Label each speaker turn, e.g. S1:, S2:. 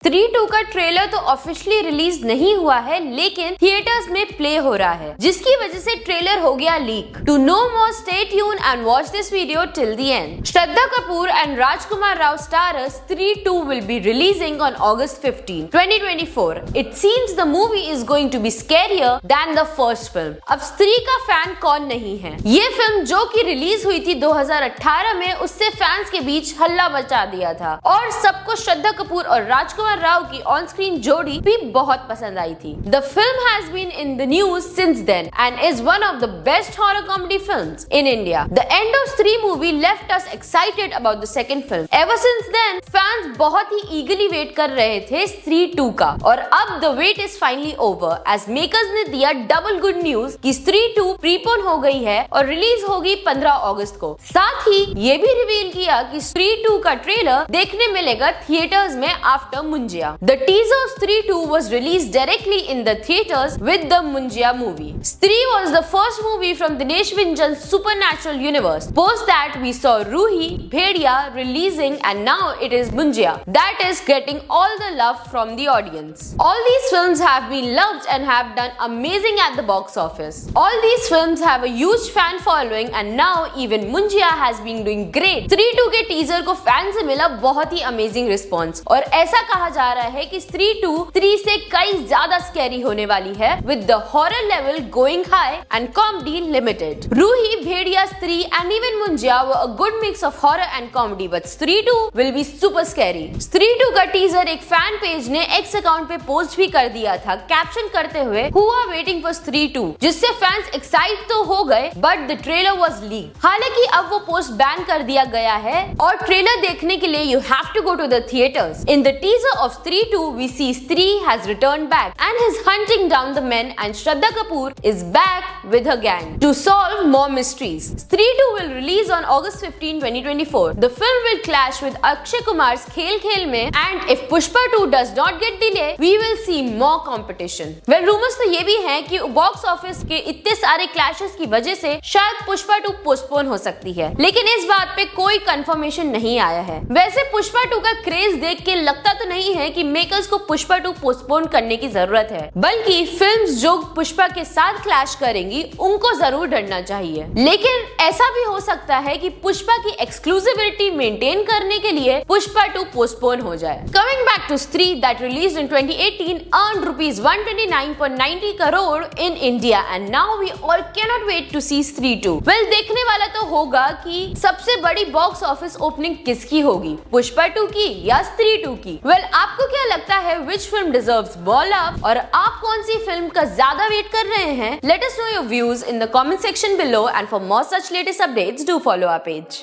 S1: 3-2 का ट्रेलर तो officially release नहीं हुआ है, लेकिन थिएटर्स में प्ले हो रहा है, जिसकी वजह से ट्रेलर हो गया leak. To know more, stay tune and watch this video till the end. Shraddha Kapoor and Rajkumar Rao stars 3-2 will be releasing on August 15, 2024. It seems the movie is going to be scarier than the first film. अब स्त्री का fan कौन नहीं है? ये film जो कि release हुई थी 2018 में, उससे फैंस के बीच हल्ला मचा दिया था और सबको श्रद्धा कपूर और राजकुमार राव की ऑन स्क्रीन जोड़ी भी बहुत पसंद आई थी। The film has been in the news since then and is one of the best horror comedy films in India. The end of Stree movie left us excited about the second film. Ever since then, fans बहुत ही eagerly wait कर रहे थे Stree 2 का, और अब the wait is finally over as makers ने दिया double good news कि Stree 2 प्रीपोन हो गई है और रिलीज होगी 15 अगस्त को। साथ ही ये भी रिवील किया कि Stree 2 का ट्रेलर देखने मिलेगा थिएटर्स में after Munjya. The teaser of Stree 2 was released directly in the theaters with the Munjya movie. Stree was the first movie from Dinesh Vinjan's supernatural universe. Post that, we saw Ruhi, Bhediya releasing, and now it is Munjya that is getting all the love from the audience. All these films have been loved and have done amazing at the box office. All these films have a huge fan following and now even Munjya has been doing great. Stree 2 के teaser को fan से मिला बहुत ही amazing response और ऐसा कहा जा रहा है कि Stree 2 3 से कई ज्यादा स्कैरी होने वाली है, with the horror level going high and comedy limited. Ruhi, Bhediya, Stree and even Munjya were a good mix of horror and comedy, but Stree 2 will be super scary. Stree 2 का teaser एक fan page ने X account पे post भी कर दिया था, caption करते हुए "Who are waiting for Stree 2", जिससे फैंस एक्साइट तो हो गए, but the trailer was leaked. हालांकि अब वो पोस्ट बैन कर दिया गया है और ट्रेलर देखने के लिए you have to go to the theaters. In the teaser of Stree 2, we see Stree has returned back and is hunting down the men, and Shraddha Kapoor is back with her gang to solve more mysteries. Stree 2 will release on August 15, 2024. The film will clash with Akshay Kumar's Khel Khel mein, and if Pushpa 2 does not get delayed, we will see more competition. Well, rumors तो ये भी हैं कि box office के इतने सारे clashes की वजह से शायद पुष्पा 2 पोस्टपोन हो सकती है, लेकिन इस बात पे कोई कंफर्मेशन नहीं आया है। वैसे पुष्पा 2 का क्रेज देख के लगता तो नहीं है कि मेकर्स को पुष्पा 2 पोस्टपोन करने की जरूरत है, बल्कि फिल्म्स जो पुष्पा के साथ क्लैश करेंगी उनको जरूर डरना चाहिए। लेकिन ऐसा भी हो सकता है कि पुष्पा की एक्सक्लूसिविटी मेंटेन करने के लिए पुष्पा 2 पोस्टपोन हो जाए। Coming back to Stree that released in 2018 earned rupees 129.90 crore in India and now we all cannot wait to see Stree 2. Well, देखने वाला तो होगा कि सबसे बड़ी बॉक्स ऑफिस ओपनिंग किसकी होगी, पुष्पा 2 की या Stree 2 की। Well, आपको क्या लगता है which film deserves more love और आप कौन सी फिल्म का ज्यादा वेट कर रहे हैं? Let us know your views in the comment section below and for more such latest updates do follow our page.